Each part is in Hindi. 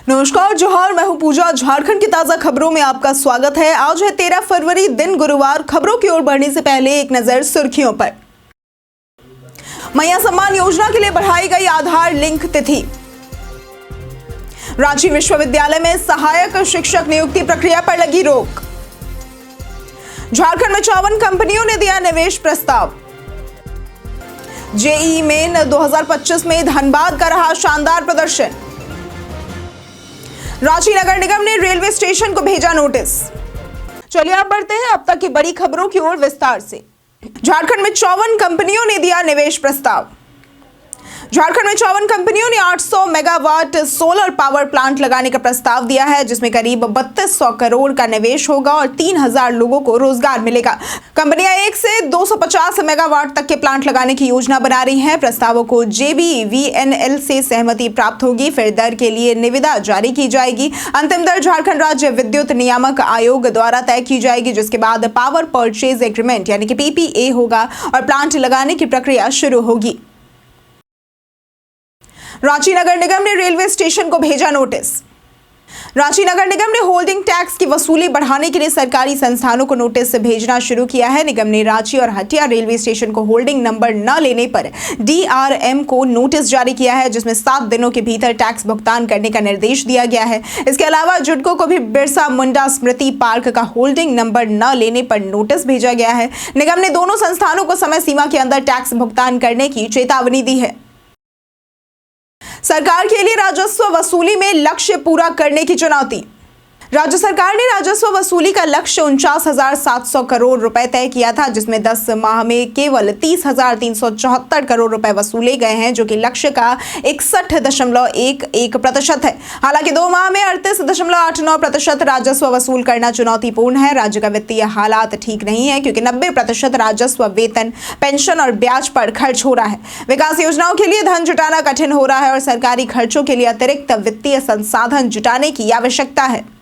नमस्कार, जोहार। मैं हूं पूजा। झारखंड की ताजा खबरों में आपका स्वागत है। आज है 13 फरवरी, दिन गुरुवार। खबरों की ओर बढ़ने से पहले एक नजर सुर्खियों पर। मैया सम्मान योजना के लिए बढ़ाई गई आधार लिंक तिथि। रांची विश्वविद्यालय में सहायक शिक्षक नियुक्ति प्रक्रिया पर लगी रोक। झारखंड में 54 कंपनियों ने दिया निवेश प्रस्ताव। जेईई मेन 2025 में धनबाद का रहा शानदार प्रदर्शन। रांची नगर निगम ने रेलवे स्टेशन को भेजा नोटिस। चलिए आप बढ़ते हैं अब तक की बड़ी खबरों की ओर विस्तार से। झारखंड में 54 कंपनियों ने दिया निवेश प्रस्ताव। झारखंड में 54 कंपनियों ने 800 मेगावाट सोलर पावर प्लांट लगाने का प्रस्ताव दिया है, जिसमें करीब 3200 करोड़ का निवेश होगा और 3000 लोगों को रोजगार मिलेगा। कंपनियां 1 से 250 मेगावाट तक के प्लांट लगाने की योजना बना रही हैं। प्रस्तावों को JBVNL से सहमति प्राप्त होगी, फिर दर के लिए निविदा जारी की जाएगी। अंतिम दर झारखंड राज्य विद्युत नियामक आयोग द्वारा तय की जाएगी, जिसके बाद पावर परचेज एग्रीमेंट यानी कि PPA होगा और प्लांट लगाने की प्रक्रिया शुरू होगी। रांची नगर निगम ने रेलवे स्टेशन को भेजा नोटिस। रांची नगर निगम ने होल्डिंग टैक्स की वसूली बढ़ाने के लिए सरकारी संस्थानों को नोटिस भेजना शुरू किया है। निगम ने रांची और हटिया रेलवे स्टेशन को होल्डिंग नंबर न लेने पर DRM को नोटिस जारी किया है, जिसमें 7 दिनों के भीतर टैक्स भुगतान करने का निर्देश दिया गया है। इसके अलावा जुडको को भी बिरसा मुंडा स्मृति पार्क का होल्डिंग नंबर न लेने पर नोटिस भेजा गया है। निगम ने दोनों संस्थानों को समय सीमा के अंदर टैक्स भुगतान करने की चेतावनी दी है। सरकार के लिए राजस्व वसूली में लक्ष्य पूरा करने की चुनौती। राज्य सरकार ने राजस्व वसूली का लक्ष्य 49,700 करोड़ रुपए तय किया था, जिसमें 10 माह में केवल 30,374 करोड़ रुपए वसूले गए हैं, जो कि लक्ष्य का 61.11% है। हालांकि 2 माह में 38.89% राजस्व वसूल करना चुनौतीपूर्ण है। राज्य का वित्तीय हालात ठीक नहीं है, क्योंकि 90% राजस्व वेतन, पेंशन और ब्याज पर खर्च हो रहा है। विकास योजनाओं के लिए धन जुटाना कठिन हो रहा है और सरकारी खर्चों के लिए अतिरिक्त वित्तीय संसाधन जुटाने की आवश्यकता है।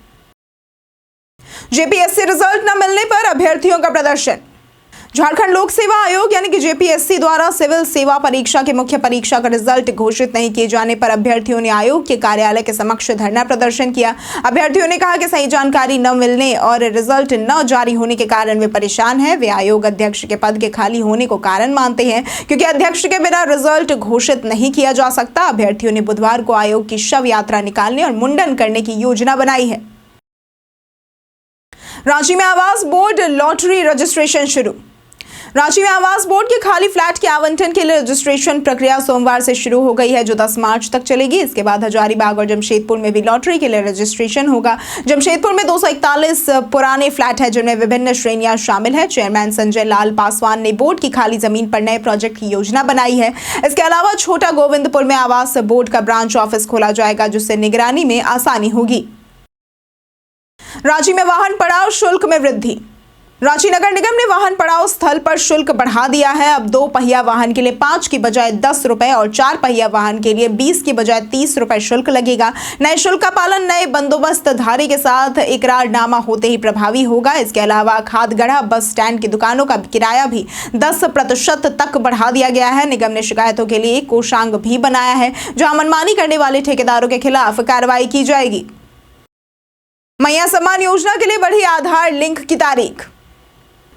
JPSC रिजल्ट न मिलने पर अभ्यर्थियों का प्रदर्शन। झारखंड लोक सेवा आयोग यानी कि JPSC द्वारा सिविल सेवा परीक्षा के मुख्य परीक्षा का रिजल्ट घोषित नहीं किए जाने पर अभ्यर्थियों ने आयोग के कार्यालय के समक्ष धरना प्रदर्शन किया। अभ्यर्थियों ने कहा कि सही जानकारी न मिलने और रिजल्ट न जारी होने के कारण वे परेशान हैं। वे आयोग अध्यक्ष के पद के खाली होने को कारण मानते हैं, क्योंकि अध्यक्ष के बिना रिजल्ट घोषित नहीं किया जा सकता। अभ्यर्थियों ने बुधवार को आयोग की शव यात्रा निकालने और मुंडन करने की योजना बनाई है। रांची में आवास बोर्ड लॉटरी रजिस्ट्रेशन शुरू। रांची में आवास बोर्ड के खाली फ्लैट के आवंटन के लिए रजिस्ट्रेशन प्रक्रिया सोमवार से शुरू हो गई है, जो 10 मार्च तक चलेगी। इसके बाद हजारीबाग और जमशेदपुर में भी लॉटरी के लिए रजिस्ट्रेशन होगा। जमशेदपुर में 241 पुराने फ्लैट है, जिनमें विभिन्न श्रेणियां शामिल है। चेयरमैन संजय लाल पासवान ने बोर्ड की खाली जमीन पर नए प्रोजेक्ट की योजना बनाई है। इसके अलावा छोटा गोविंदपुर में आवास बोर्ड का ब्रांच ऑफिस खोला जाएगा, जिससे निगरानी में आसानी होगी। रांची में वाहन पड़ाव शुल्क में वृद्धि। रांची नगर निगम ने वाहन पड़ाव स्थल पर शुल्क बढ़ा दिया है। अब 2 पहिया वाहन के लिए 5 की बजाय 10 रुपए और 4 पहिया वाहन के लिए 20 की बजाय 30 रुपए शुल्क लगेगा। नए शुल्क का पालन नए बंदोबस्तधारी के साथ इकरारनामा होते ही प्रभावी होगा। इसके अलावा खादगढ़ा बस स्टैंड की दुकानों का किराया भी 10% तक बढ़ा दिया गया है। निगम ने शिकायतों के लिए एक कोषांग भी बनाया है, जहां मनमानी करने वाले ठेकेदारों के खिलाफ कार्रवाई की जाएगी। मैया सम्मान योजना के लिए बढ़ी आधार लिंक की तारीख।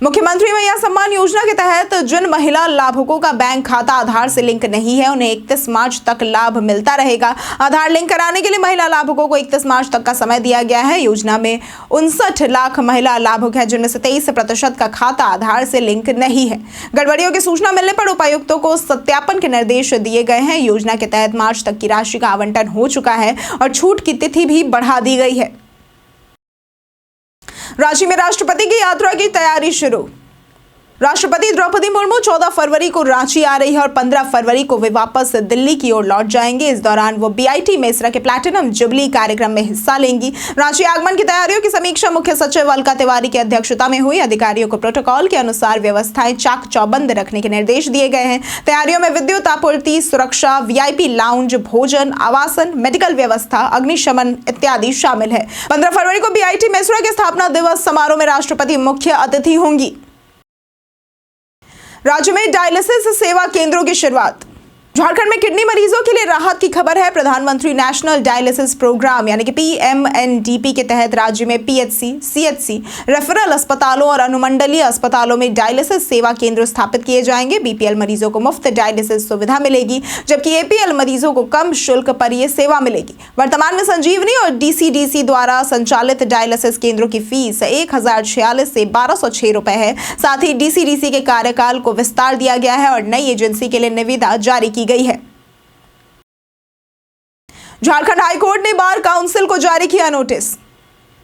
मुख्यमंत्री मैया सम्मान योजना के तहत जिन महिला लाभुकों का बैंक खाता आधार से लिंक नहीं है, उन्हें 31 मार्च तक लाभ मिलता रहेगा। आधार लिंक कराने के लिए महिला लाभुकों को 31 मार्च तक का समय दिया गया है। योजना में 59 लाख महिला लाभुक है, जिनमें से 23% का खाता आधार से लिंक नहीं है। गड़बड़ियों की सूचना मिलने पर उपायुक्तों को सत्यापन के निर्देश दिए गए हैं। योजना के तहत मार्च तक की राशि का आवंटन हो चुका है और छूट की तिथि भी बढ़ा दी गई है। रांची में राष्ट्रपति की यात्रा की तैयारी शुरू। राष्ट्रपति द्रौपदी मुर्मू 14 फरवरी को रांची आ रही है और 15 फरवरी को वे वापस दिल्ली की ओर लौट जाएंगे। इस दौरान वो BIT मेसरा के प्लैटिनम जुबली कार्यक्रम में हिस्सा लेंगी। रांची आगमन की तैयारियों की समीक्षा मुख्य सचिव अलका तिवारी की अध्यक्षता में हुई। अधिकारियों को प्रोटोकॉल के अनुसार व्यवस्थाएं चाक चौबंद रखने के निर्देश दिए गए हैं। तैयारियों में विद्युत आपूर्ति, सुरक्षा, VIP लाउंज, भोजन, आवासन, मेडिकल व्यवस्था, अग्निशमन इत्यादि शामिल है। 15 फरवरी को BIT मेसरा के स्थापना दिवस समारोह में राष्ट्रपति मुख्य अतिथि होंगी। राज्य में डायलिसिस सेवा केंद्रों की शुरुआत। झारखंड में किडनी मरीजों के लिए राहत की खबर है। प्रधानमंत्री नेशनल डायलिसिस प्रोग्राम यानी कि PMNDP के तहत राज्य में PHC, CHC, रेफरल अस्पतालों और अनुमंडलीय अस्पतालों में डायलिसिस सेवा केंद्र स्थापित किए जाएंगे। BPL मरीजों को मुफ्त डायलिसिस सुविधा मिलेगी, जबकि APL मरीजों को कम शुल्क पर यह सेवा मिलेगी। वर्तमान में संजीवनी और DCDC द्वारा संचालित डायलिसिस केंद्रों की फीस 1046 से 1206 रुपए है। साथ ही DCDC के कार्यकाल को विस्तार दिया गया है और नई एजेंसी के लिए निविदा जारी की गई है। झारखंड हाईकोर्ट ने बार काउंसिल को जारी किया नोटिस।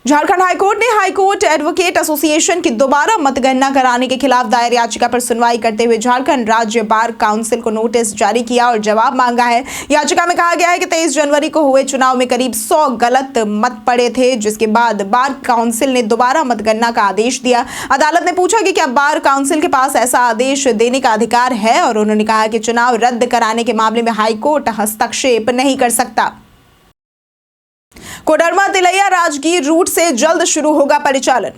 झारखंड हाईकोर्ट ने हाईकोर्ट एडवोकेट एसोसिएशन की दोबारा मतगणना कराने के खिलाफ दायर याचिका पर सुनवाई करते हुए झारखंड राज्य बार काउंसिल को नोटिस जारी किया और जवाब मांगा है। याचिका में कहा गया है कि 23 जनवरी को हुए चुनाव में करीब 100 गलत मत पड़े थे, जिसके बाद बार काउंसिल ने दोबारा मतगणना का आदेश दिया। अदालत ने पूछा कि क्या बार काउंसिल के पास ऐसा आदेश देने का अधिकार है, और उन्होंने कहा कि चुनाव रद्द कराने के मामले में हाईकोर्ट हस्तक्षेप नहीं कर सकता। कोडरमा तिलैया राजगीर रूट से जल्द शुरू होगा परिचालन।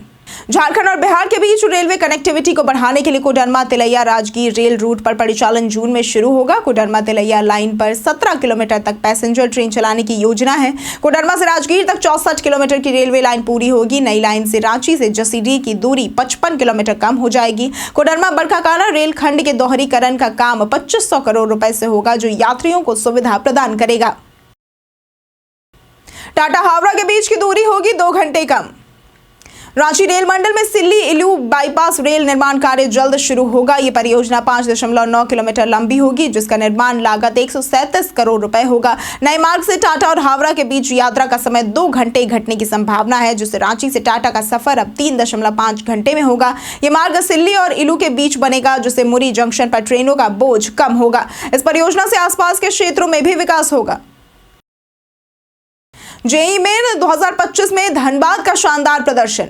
झारखंड और बिहार के बीच रेलवे कनेक्टिविटी को बढ़ाने के लिए कोडरमा तिलैया राजगीर रेल रूट पर परिचालन जून में शुरू होगा। कोडरमा तिलैया लाइन पर 17 किलोमीटर तक पैसेंजर ट्रेन चलाने की योजना है। कोडरमा से राजगीर तक 64 किलोमीटर की रेलवे लाइन पूरी होगी। नई लाइन से रांची से जसीडीह की दूरी 55 किलोमीटर कम हो जाएगी। कोडरमा बरकाकाना रेलखंड के दोहरीकरण का काम 2500 करोड़ रुपए से होगा, जो यात्रियों को सुविधा प्रदान करेगा। टाटा हावड़ा के बीच की दूरी होगी 2 घंटे कम। रांची रेल मंडल में सिल्ली इलू बाईपास रेल निर्माण कार्य जल्द शुरू होगा। ये परियोजना 5.9 किलोमीटर लंबी होगी, जिसका निर्माण लागत 137 करोड़ रुपए होगा। नए मार्ग से टाटा और हावड़ा के बीच यात्रा का समय 2 घंटे घटने की संभावना है, जिससे रांची से टाटा का सफर अब 3.5 घंटे में होगा। ये मार्ग सिल्ली और इलू के बीच बनेगा, जिससे मुरी जंक्शन पर ट्रेनों का बोझ कम होगा। इस परियोजना से आसपास के क्षेत्रों में भी विकास होगा। जेईई मेन 2025 में धनबाद का शानदार प्रदर्शन।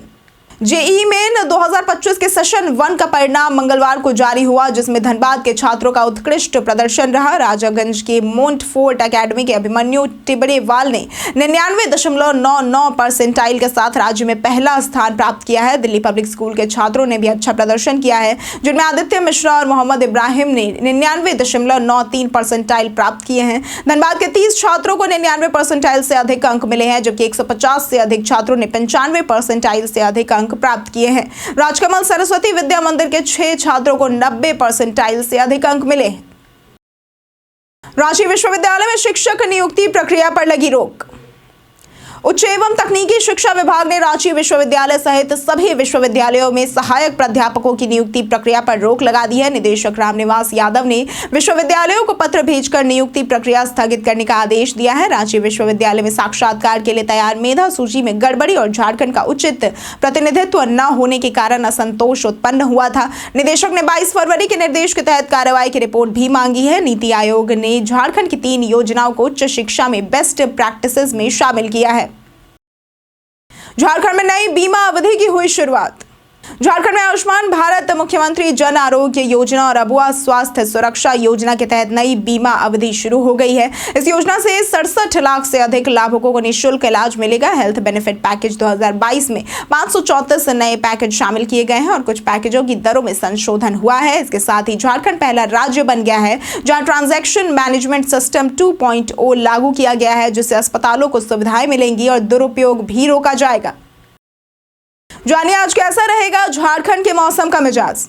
जेईई मेन 2025 के सेशन 1 का परिणाम मंगलवार को जारी हुआ, जिसमें धनबाद के छात्रों का उत्कृष्ट प्रदर्शन रहा। राजागंज के मोंटफोर्ट एकेडमी के अभिमन्यु टिबरेवाल ने 99.99 परसेंटाइल के साथ राज्य में पहला स्थान प्राप्त किया है। दिल्ली पब्लिक स्कूल के छात्रों ने भी अच्छा प्रदर्शन किया है, जिनमें आदित्य मिश्रा और मोहम्मद इब्राहिम ने 99.93 परसेंटाइल प्राप्त किए हैं। धनबाद के 30 छात्रों को 99 परसेंटाइल से अधिक अंक मिले हैं, जबकि 150 से अधिक छात्रों ने 95 परसेंटाइल से अधिक अंक प्राप्त किए हैं। राजकमल सरस्वती विद्या मंदिर के 6 छात्रों को 90 परसेंटाइल से अधिक अंक मिले। रांची विश्वविद्यालय में शिक्षक नियुक्ति प्रक्रिया पर लगी रोक। उच्च एवं तकनीकी शिक्षा विभाग ने रांची विश्वविद्यालय सहित सभी विश्वविद्यालयों में सहायक प्राध्यापकों की नियुक्ति प्रक्रिया पर रोक लगा दी है। निदेशक रामनिवास यादव ने विश्वविद्यालयों को पत्र भेजकर नियुक्ति प्रक्रिया स्थगित करने का आदेश दिया है। रांची विश्वविद्यालय में साक्षात्कार के लिए तैयार मेधा सूची में गड़बड़ी और झारखंड का उचित प्रतिनिधित्व न होने के कारण असंतोष उत्पन्न हुआ था। निदेशक ने 22 फरवरी के निर्देश के तहत कार्रवाई की रिपोर्ट भी मांगी है। नीति आयोग ने झारखंड की 3 योजनाओं को उच्च शिक्षा में बेस्ट प्रैक्टिसेस में शामिल किया है। झारखंड में नई बीमा अवधि की हुई शुरुआत। झारखंड में आयुष्मान भारत मुख्यमंत्री जन आरोग्य योजना और अबुआ स्वास्थ्य सुरक्षा योजना के तहत नई बीमा अवधि शुरू हो गई है। इस योजना से 67 लाख से अधिक लाभुकों को निःशुल्क इलाज मिलेगा। हेल्थ बेनिफिट पैकेज 2022 में 534 नए पैकेज शामिल किए गए हैं और कुछ पैकेजों की दरों में संशोधन हुआ है। इसके साथ ही झारखंड पहला राज्य बन गया है जहां ट्रांजैक्शन मैनेजमेंट सिस्टम 2.0 लागू किया गया है, जिससे अस्पतालों को सुविधाएं मिलेंगी और दुरुपयोग भी रोका जाएगा। जानिए आज कैसा रहेगा झारखंड के मौसम का मिजाज।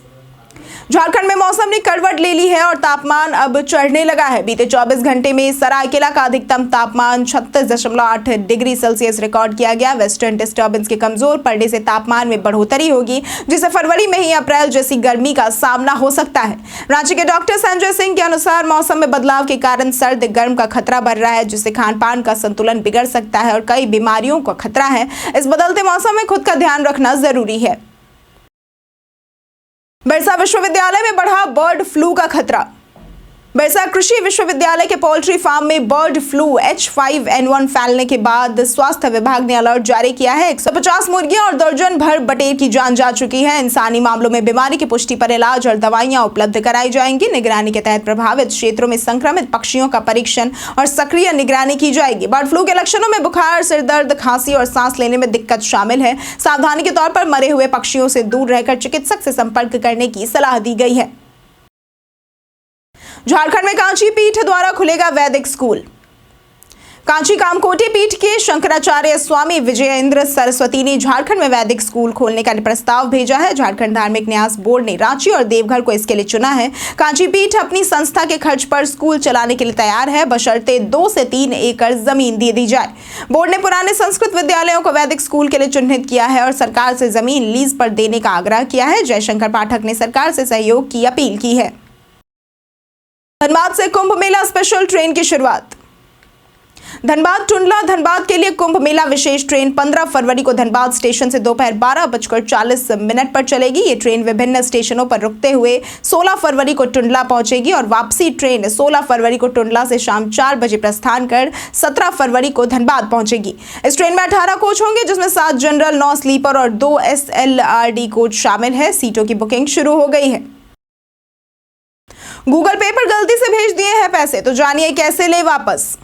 झारखंड में मौसम ने करवट ले ली है और तापमान अब चढ़ने लगा है। बीते 24 घंटे में सरायकेला का अधिकतम तापमान 36.8 डिग्री सेल्सियस रिकॉर्ड किया गया। वेस्टर्न डिस्टर्बेंस के कमजोर पड़ने से तापमान में बढ़ोतरी होगी, जिससे फरवरी में ही अप्रैल जैसी गर्मी का सामना हो सकता है। रांची के डॉक्टर संजय सिंह के अनुसार मौसम में बदलाव के कारण सर्द गर्म का खतरा बढ़ रहा है, जिससे खान पान का संतुलन बिगड़ सकता है और कई बीमारियों का खतरा है। इस बदलते मौसम में खुद का ध्यान रखना जरूरी है। बिरसा विश्वविद्यालय में बढ़ा बर्ड फ्लू का खतरा। बिरसा कृषि विश्वविद्यालय के पोल्ट्री फार्म में बर्ड फ्लू H5N1 फैलने के बाद स्वास्थ्य विभाग ने अलर्ट जारी किया है। 150 मुर्गियां और दर्जन भर बटेर की जान जा चुकी है। इंसानी मामलों में बीमारी की पुष्टि पर इलाज और दवाइयां उपलब्ध कराई जाएंगी। निगरानी के तहत प्रभावित क्षेत्रों में संक्रमित पक्षियों का परीक्षण और सक्रिय निगरानी की जाएगी। बर्ड फ्लू के लक्षणों में बुखार, सिर दर्द, खांसी और सांस लेने में दिक्कत शामिल है। सावधानी के तौर पर मरे हुए पक्षियों से दूर रहकर चिकित्सक से संपर्क करने की सलाह दी गई है। झारखंड में कांची पीठ द्वारा खुलेगा वैदिक स्कूल। कांची कामकोटी पीठ के शंकराचार्य स्वामी विजयेंद्र सरस्वती ने झारखंड में वैदिक स्कूल खोलने का प्रस्ताव भेजा है। झारखंड धार्मिक न्यास बोर्ड ने रांची और देवघर को इसके लिए चुना है। कांची पीठ अपनी संस्था के खर्च पर स्कूल चलाने के लिए तैयार है, बशर्ते 2 से 3 एकड़ जमीन दे दी जाए। बोर्ड ने पुराने संस्कृत विद्यालयों को वैदिक स्कूल के लिए चिन्हित किया है और सरकार से जमीन लीज पर देने का आग्रह किया है। जयशंकर पाठक ने सरकार से सहयोग की अपील की है। धनबाद से कुंभ मेला स्पेशल ट्रेन की शुरुआत। धनबाद टुंडला धनबाद के लिए कुंभ मेला विशेष ट्रेन 15 फरवरी को धनबाद स्टेशन से दोपहर 12:40 पर चलेगी। ये ट्रेन विभिन्न स्टेशनों पर रुकते हुए 16 फरवरी को टुंडला पहुंचेगी और वापसी ट्रेन 16 फरवरी को टुंडला से शाम 4 बजे प्रस्थान कर 17 फरवरी को धनबाद पहुंचेगी। इस ट्रेन में 18 कोच होंगे, जिसमें 7 जनरल, 9 स्लीपर और 2 SLRD कोच शामिल है। सीटों की बुकिंग शुरू हो गई है। गूगल पे पर गलती से भेज दिए हैं पैसे, तो जानिए कैसे ले वापस।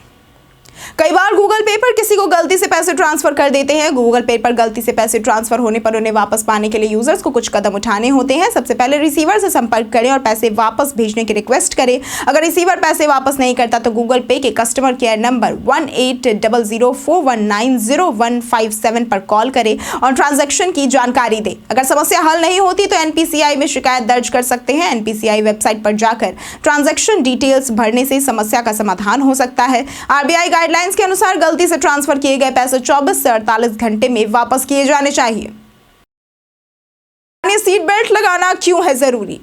कई बार गूगल पे पर किसी को गलती से पैसे ट्रांसफर कर देते हैं। गूगल पे पर गलती से पैसे ट्रांसफर होने पर उन्हें वापस पाने के लिए यूजर्स को कुछ कदम उठाने होते हैं। सबसे पहले रिसीवर से संपर्क करें और पैसे वापस भेजने की रिक्वेस्ट करें। अगर रिसीवर पैसे वापस नहीं करता तो गूगल पे के कस्टमर केयर नंबर 180041900157 पर कॉल करें और ट्रांजैक्शन की जानकारी दें। अगर समस्या हल नहीं होती तो NPCI में शिकायत दर्ज कर सकते हैं। NPCI वेबसाइट पर जाकर ट्रांजैक्शन डिटेल्स भरने से समस्या का समाधान हो सकता है। RBI गाइडलाइंस के अनुसार गलती से ट्रांसफर किए गए पैसे 24 से 48 घंटे में वापस किए जाने चाहिए। सीट बेल्ट लगाना क्यों है जरूरी?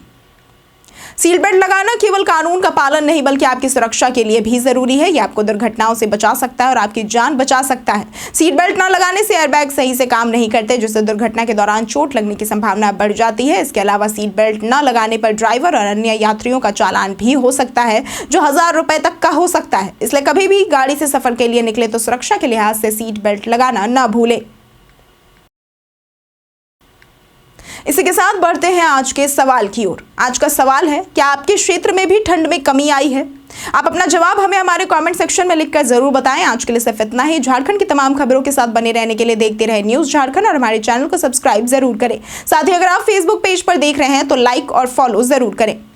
सीट बेल्ट लगाना केवल कानून का पालन नहीं बल्कि आपकी सुरक्षा के लिए भी जरूरी है। यह आपको दुर्घटनाओं से बचा सकता है और आपकी जान बचा सकता है। सीट बेल्ट न लगाने से एयरबैग सही से काम नहीं करते, जिससे दुर्घटना के दौरान चोट लगने की संभावना बढ़ जाती है। इसके अलावा सीट बेल्ट न लगाने पर ड्राइवर और अन्य यात्रियों का चालान भी हो सकता है, जो 1000 रुपए तक का हो सकता है। इसलिए कभी भी गाड़ी से सफर के लिए निकले तो सुरक्षा के लिहाज से सीट बेल्ट लगाना न भूले। इसी के साथ बढ़ते हैं आज के सवाल की ओर। आज का सवाल है, क्या आपके क्षेत्र में भी ठंड में कमी आई है? आप अपना जवाब हमें हमारे कमेंट सेक्शन में लिखकर जरूर बताएं। आज के लिए सिर्फ इतना ही। झारखंड की तमाम खबरों के साथ बने रहने के लिए देखते रहे न्यूज झारखंड और हमारे चैनल को सब्सक्राइब जरूर करें। साथ ही अगर आप फेसबुक पेज पर देख रहे हैं तो लाइक और फॉलो जरूर करें।